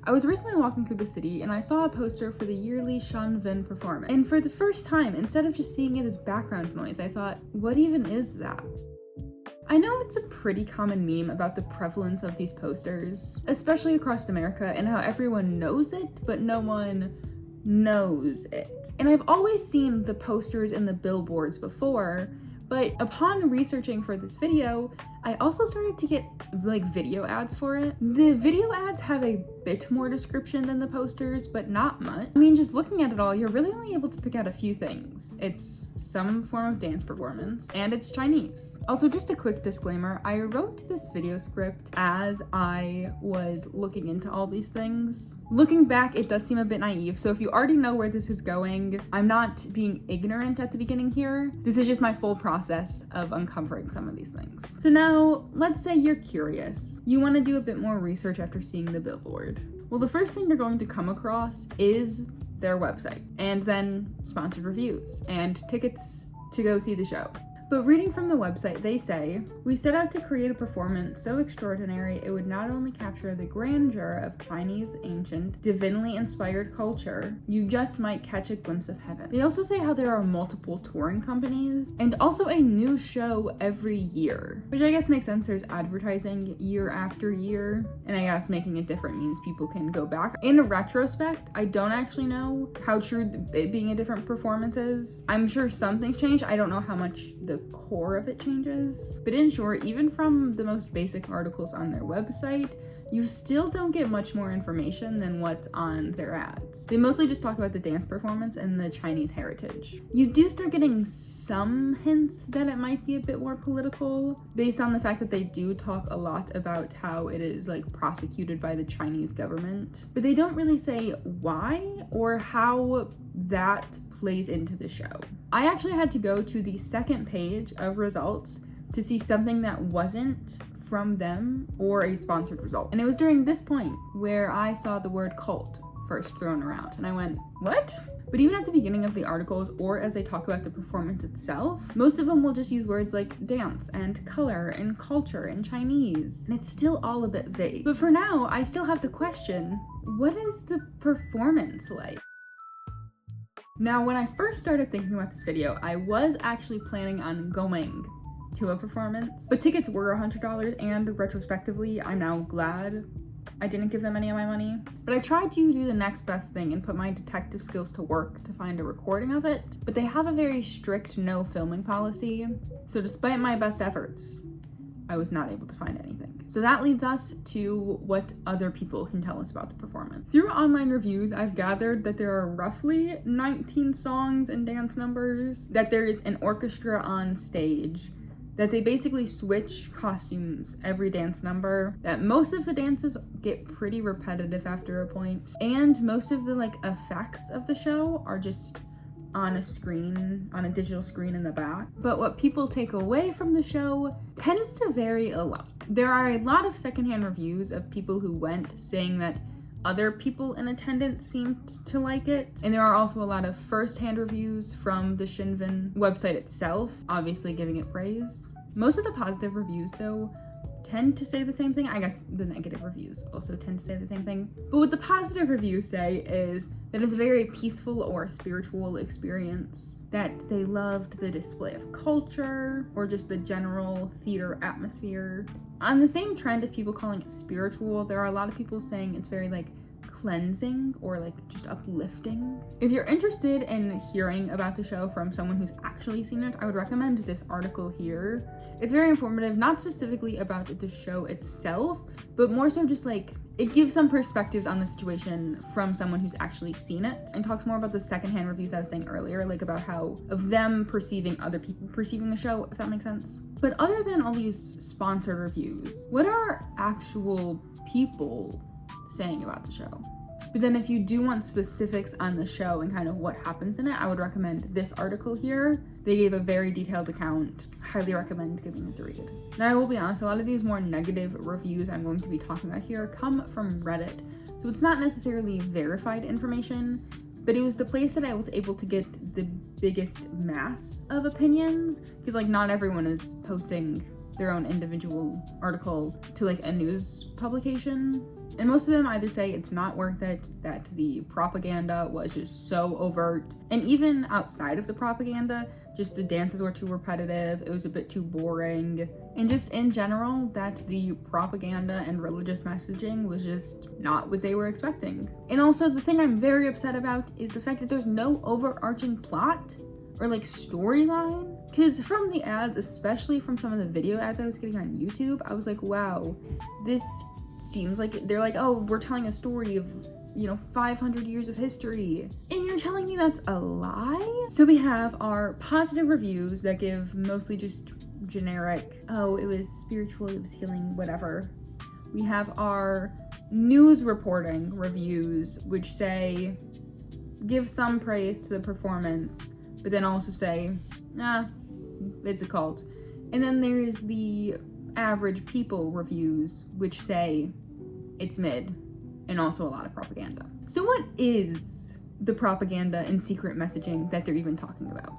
I was recently walking through the city and I saw a poster for the yearly shen performance. And for the first time, instead of just seeing it as background noise, I thought, what even is that? I know it's a pretty common meme about the prevalence of these posters, especially across America, and how everyone knows it, but no one knows it. And I've always seen the posters and the billboards before, but upon researching for this video, I also started to get video ads for it. The video ads have a bit more description than the posters, but not much. I mean, just looking at it all, you're really only able to pick out a few things. It's some form of dance performance, and it's Chinese. Also, just a quick disclaimer, I wrote this video script as I was looking into all these things. Looking back, it does seem a bit naive, so if you already know where this is going, I'm not being ignorant at the beginning here. This is just my full process of uncovering some of these things. So now, let's say you're curious. You want to do a bit more research after seeing the billboard. Well, the first thing you're going to come across is their website, and then sponsored reviews and tickets to go see the show. But reading from the website, they say, "We set out to create a performance so extraordinary it would not only capture the grandeur of Chinese ancient, divinely inspired culture, you just might catch a glimpse of heaven." They also say how there are multiple touring companies and also a new show every year, which I guess makes sense. There's advertising year after year, and I guess making it different means people can go back. In retrospect, I don't actually know how true it being a different performance is. I'm sure some things change. I don't know how much the core of it changes. But in short, even from the most basic articles on their website, you still don't get much more information than what's on their ads. They mostly just talk about the dance performance and the Chinese heritage. You do start getting some hints that it might be a bit more political, based on the fact that they do talk a lot about how it is prosecuted by the Chinese government. But they don't really say why or how that plays into the show. I actually had to go to the second page of results to see something that wasn't from them or a sponsored result. And it was during this point where I saw the word cult first thrown around, and I went, what? But even at the beginning of the articles, or as they talk about the performance itself, most of them will just use words like dance and color and culture and Chinese, and it's still all a bit vague. But for now, I still have the question, what is the performance like? Now, when I first started thinking about this video, I was actually planning on going to a performance, but tickets were $100, and retrospectively, I'm now glad I didn't give them any of my money. But I tried to do the next best thing and put my detective skills to work to find a recording of it, but they have a very strict no filming policy, so despite my best efforts, I was not able to find anything. So that leads us to what other people can tell us about the performance. Through online reviews, I've gathered that there are roughly 19 songs and dance numbers, that there is an orchestra on stage, that they basically switch costumes every dance number, that most of the dances get pretty repetitive after a point, and most of the effects of the show are just on a screen, on a digital screen in the back. But what people take away from the show tends to vary a lot. There are a lot of secondhand reviews of people who went saying that other people in attendance seemed to like it. And there are also a lot of first-hand reviews from the Shinvin website itself, obviously giving it praise. Most of the positive reviews, though, tend to say the same thing. I guess the negative reviews also tend to say the same thing. But what the positive reviews say is that it's a very peaceful or spiritual experience, that they loved the display of culture or just the general theater atmosphere. On the same trend of people calling it spiritual, there are a lot of people saying it's very cleansing or just uplifting. If you're interested in hearing about the show from someone who's actually seen it, I would recommend this article here. It's very informative, not specifically about the show itself, but more so just it gives some perspectives on the situation from someone who's actually seen it, and talks more about the secondhand reviews I was saying earlier, about how of them perceiving other people perceiving the show, if that makes sense. But other than all these sponsored reviews, what are actual people saying about the show? But then if you do want specifics on the show and kind of what happens in it, I would recommend this article here. They gave a very detailed account. Highly recommend giving this a read. Now, I will be honest, a lot of these more negative reviews I'm going to be talking about here come from Reddit, so it's not necessarily verified information, but it was the place that I was able to get the biggest mass of opinions, because not everyone is posting their own individual article to a news publication. And most of them either say it's not worth it, that the propaganda was just so overt, and even outside of the propaganda, just the dances were too repetitive, it was a bit too boring, and just in general, that the propaganda and religious messaging was just not what they were expecting. And also, the thing I'm very upset about is the fact that there's no overarching plot or like storyline. Because from the ads, especially from some of the video ads I was getting on YouTube, I was like, wow, this seems like they're like, oh, we're telling a story of 500 years of history, and you're telling me that's a lie? So we have our positive reviews that give mostly just generic, oh, it was spiritual, it was healing, whatever. We have our news reporting reviews, which say, give some praise to the performance, but then also say, nah, it's a cult. And then there's the average people reviews, which say it's mid, and also a lot of propaganda. So what is the propaganda and secret messaging that they're even talking about?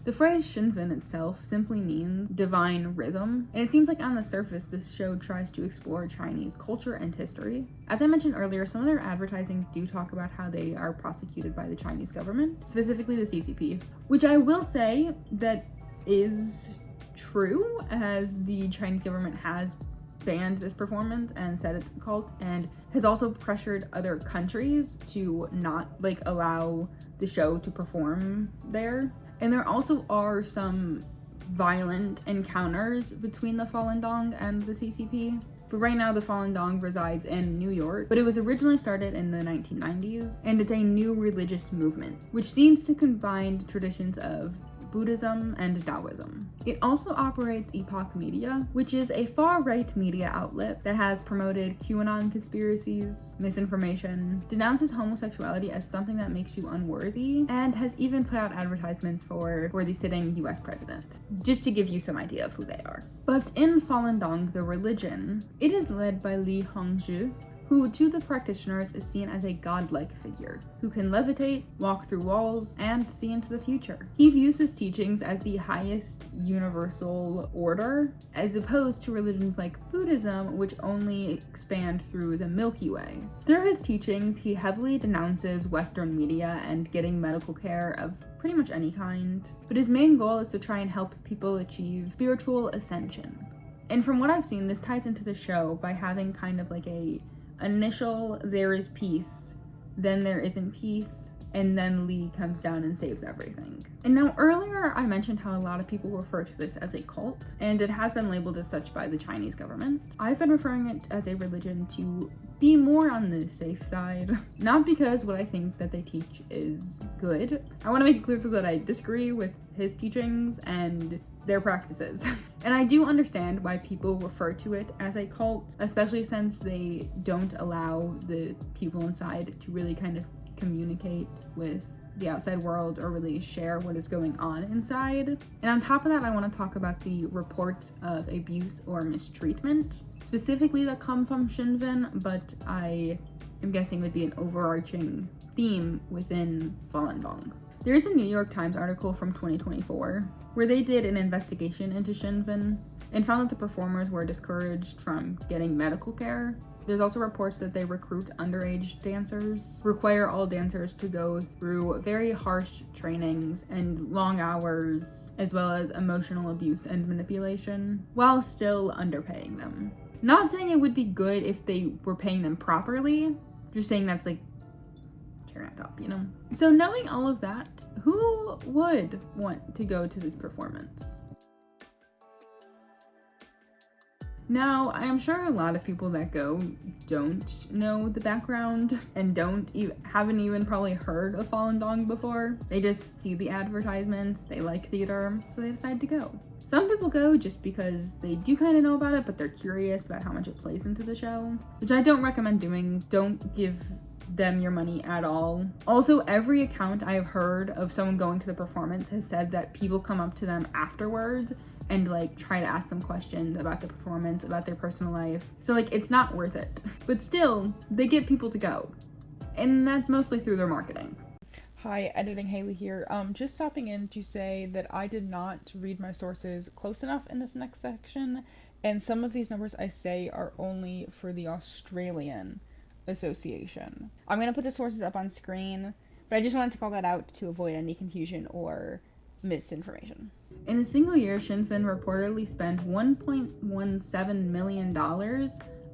The phrase shen itself simply means divine rhythm, and it seems like on the surface this show tries to explore Chinese culture and history. As I mentioned earlier, some of their advertising do talk about how they are prosecuted by the Chinese government, specifically the CCP, which I will say that is true, as the Chinese government has banned this performance and said it's a cult, and has also pressured other countries to not allow the show to perform there. And there also are some violent encounters between the Falun Gong and the CCP. But right now the Falun Gong resides in New York, but it was originally started in the 1990s, and it's a new religious movement, which seems to combine traditions of Buddhism and Taoism. It also operates Epoch Media, which is a far-right media outlet that has promoted QAnon conspiracies, misinformation, denounces homosexuality as something that makes you unworthy, and has even put out advertisements for the sitting US president, just to give you some idea of who they are. But in Falun Gong, the religion, it is led by Li Hongzhi, who to the practitioners is seen as a godlike figure, who can levitate, walk through walls, and see into the future. He views his teachings as the highest universal order, as opposed to religions like Buddhism, which only expand through the Milky Way. Through his teachings, he heavily denounces Western media and getting medical care of pretty much any kind, but his main goal is to try and help people achieve spiritual ascension. And from what I've seen, this ties into the show by having kind of like a initial there is peace, then there isn't peace, and then Lee comes down and saves everything. And now earlier I mentioned how a lot of people refer to this as a cult, and it has been labeled as such by the Chinese government. I've been referring it as a religion to be more on the safe side, not because what I think that they teach is good. I want to make it clear that I disagree with his teachings and their practices. And I do understand why people refer to it as a cult, especially since they don't allow the people inside to really kind of communicate with the outside world or really share what is going on inside. And on top of that, I want to talk about the reports of abuse or mistreatment, specifically that come from shen, but I am guessing would be an overarching theme within Falun Gong. There is a New York Times article from 2024 where they did an investigation into shen and found that the performers were discouraged from getting medical care. There's also reports that they recruit underage dancers, require all dancers to go through very harsh trainings and long hours, as well as emotional abuse and manipulation, while still underpaying them. Not saying it would be good if they were paying them properly, just saying that's like cherry on top, So knowing all of that, who would want to go to this performance? Now, I'm sure a lot of people that go don't know the background and haven't even probably heard of Falun Gong before. They just see the advertisements, they like theater, so they decide to go. Some people go just because they do kind of know about it, but they're curious about how much it plays into the show, which I don't recommend doing. Don't give them your money at all. Also, every account I've heard of someone going to the performance has said that people come up to them afterwards and try to ask them questions about the performance, about their personal life. So it's not worth it. But still, they get people to go. And that's mostly through their marketing. Hi, Editing Haley here. Just stopping in to say that I did not read my sources close enough in this next section, And some of these numbers I say are only for the Australian Association. I'm going to put the sources up on screen, but I just wanted to call that out to avoid any confusion or misinformation. In a single year, Shen reportedly spent $1.17 million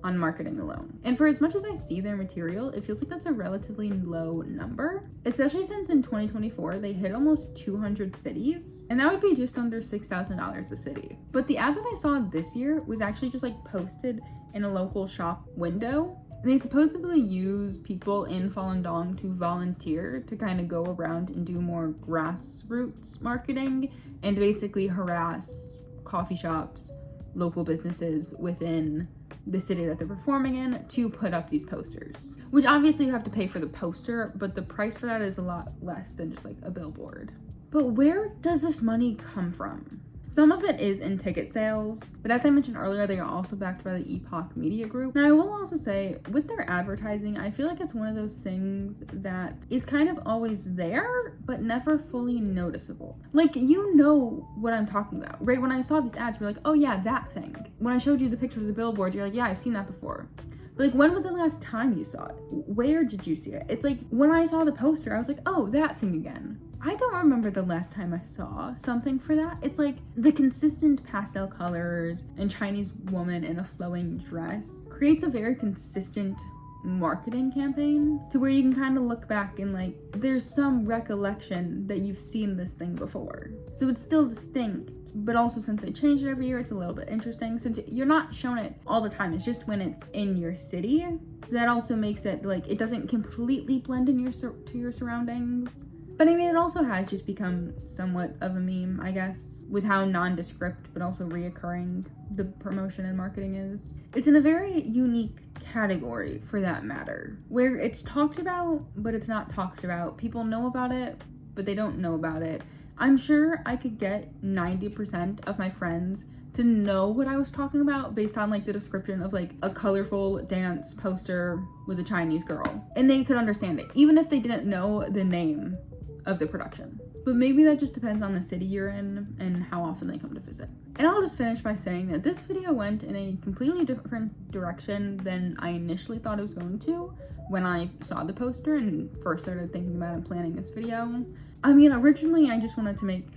on marketing alone. And for as much as I see their material, it feels like that's a relatively low number, especially since in 2024 they hit almost 200 cities, and that would be just under $6,000 a city. But the ad that I saw this year was actually just like posted in a local shop window. And they supposedly use people in Falun Gong to volunteer to kind of go around and do more grassroots marketing and basically harass coffee shops, local businesses within the city that they're performing in to put up these posters. Which obviously you have to pay for the poster, but the price for that is a lot less than just like a billboard. But where does this money come from? Some of it is in ticket sales, but as I mentioned earlier, they are also backed by the Epoch Media Group. Now, I will also say, with their advertising, I feel like it's one of those things that is kind of always there, but never fully noticeable. Like, you know what I'm talking about, right? When I saw these ads, you're like, oh yeah, that thing. When I showed you the pictures of the billboards, you're like, yeah, I've seen that before. But like, when was the last time you saw it? Where did you see it? It's like, when I saw the poster, I was like, oh, that thing again. I don't remember the last time I saw something for that. It's like the consistent pastel colors and Chinese woman in a flowing dress creates a very consistent marketing campaign to where you can kind of look back and like there's some recollection that you've seen this thing before. So it's still distinct, but also since they change it every year, it's a little bit interesting since you're not shown it all the time. It's just when it's in your city. So that also makes it like it doesn't completely blend in to your surroundings. But I mean, it also has just become somewhat of a meme, I guess, with how nondescript but also reoccurring the promotion and marketing is. It's in a very unique category for that matter, where it's talked about, but it's not talked about. People know about it, but they don't know about it. I'm sure I could get 90% of my friends to know what I was talking about based on like the description of like a colorful dance poster with a Chinese girl. And they could understand it, even if they didn't know the name of the production. But maybe that just depends on the city you're in and how often they come to visit. And I'll just finish by saying that this video went in a completely different direction than I initially thought it was going to when I saw the poster and first started thinking about and planning this video. I mean, originally I just wanted to make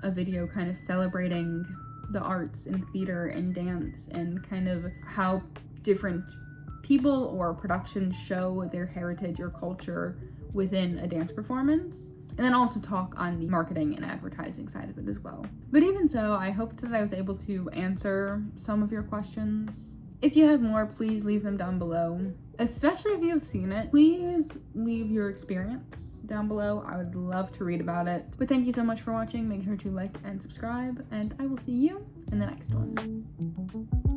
a video kind of celebrating the arts and theater and dance and kind of how different people or productions show their heritage or culture within a dance performance. And then also talk on the marketing and advertising side of it as well. But even so, I hope that I was able to answer some of your questions. If you have more, please leave them down below. Especially if you have seen it, please leave your experience down below. I would love to read about it. But thank you so much for watching. Make sure to like and subscribe, and I will see you in the next one.